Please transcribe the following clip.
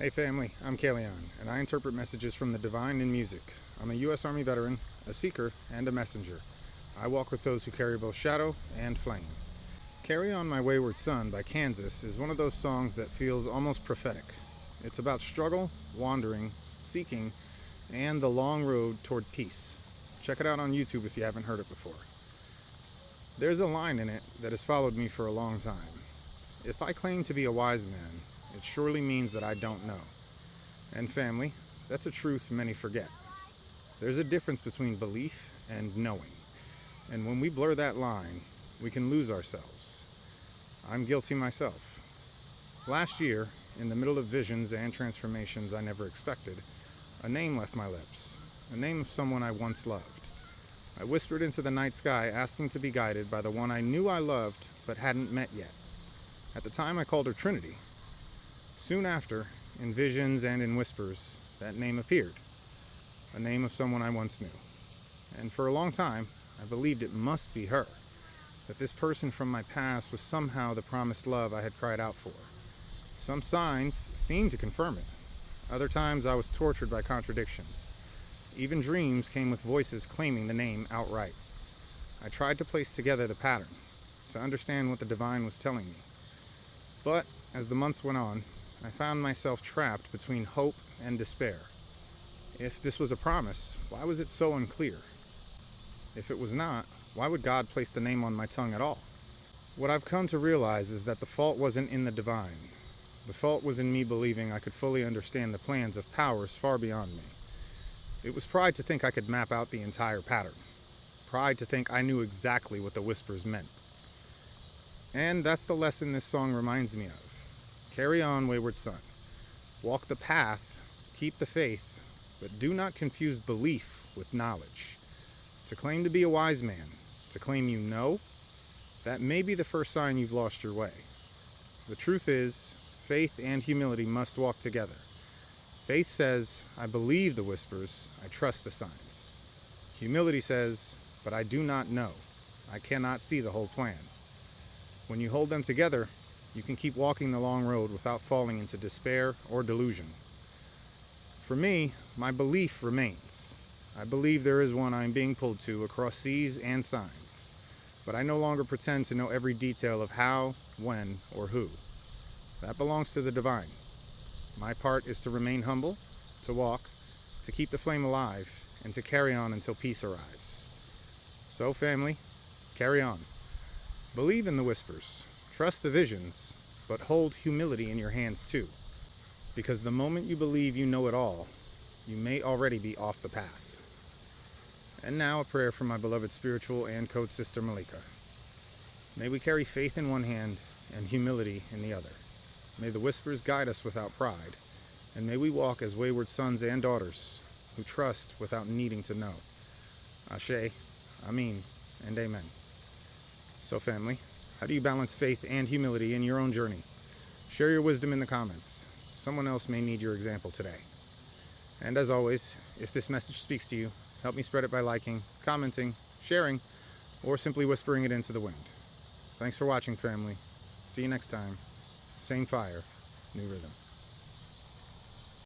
Hey family, I'm Kaelion, and I interpret messages from the divine in music. I'm a U.S. Army veteran, a seeker, and a messenger. I walk with those who carry both shadow and flame. Carry On My Wayward Son by Kansas is one of those songs that feels almost prophetic. It's about struggle, wandering, seeking, and the long road toward peace. Check it out on YouTube if you haven't heard it before. There's a line in it that has followed me for a long time. If I claim to be a wise man, it surely means that I don't know. And family, that's a truth many forget. There's a difference between belief and knowing. And when we blur that line, we can lose ourselves. I'm guilty myself. Last year, in the middle of visions and transformations I never expected, a name left my lips, a name of someone I once loved. I whispered into the night sky asking to be guided by the one I knew I loved but hadn't met yet. At the time I called her Trinity. Soon after, in visions and in whispers, that name appeared, a name of someone I once knew. And for a long time, I believed it must be her, that this person from my past was somehow the promised love I had cried out for. Some signs seemed to confirm it. Other times I was tortured by contradictions. Even dreams came with voices claiming the name outright. I tried to place together the pattern, to understand what the divine was telling me. But as the months went on, I found myself trapped between hope and despair. If this was a promise, why was it so unclear? If it was not, why would God place the name on my tongue at all? What I've come to realize is that the fault wasn't in the divine. The fault was in me believing I could fully understand the plans of powers far beyond me. It was pride to think I could map out the entire pattern. Pride to think I knew exactly what the whispers meant. And that's the lesson this song reminds me of. Carry on, wayward son. Walk the path, keep the faith, but do not confuse belief with knowledge. To claim to be a wise man, to claim you know, that may be the first sign you've lost your way. The truth is, faith and humility must walk together. Faith says, I believe the whispers, I trust the signs. Humility says, but I do not know. I cannot see the whole plan. When you hold them together, you can keep walking the long road without falling into despair or delusion. For me, my belief remains. I believe there is one I am being pulled to across seas and signs, but I no longer pretend to know every detail of how, when, or who. That belongs to the divine. My part is to remain humble, to walk, to keep the flame alive, and to carry on until peace arrives. So, family, carry on. Believe in the whispers, trust the visions, but hold humility in your hands too. Because the moment you believe you know it all, you may already be off the path. And now a prayer for my beloved spiritual and code sister Malika. May we carry faith in one hand and humility in the other. May the whispers guide us without pride, and may we walk as wayward sons and daughters who trust without needing to know. Ashe, Amin, and Amen. So family, how do you balance faith and humility in your own journey? Share your wisdom in the comments. Someone else may need your example today. And as always, if this message speaks to you, help me spread it by liking, commenting, sharing, or simply whispering it into the wind. Thanks for watching, family. See you next time. Same fire, new rhythm.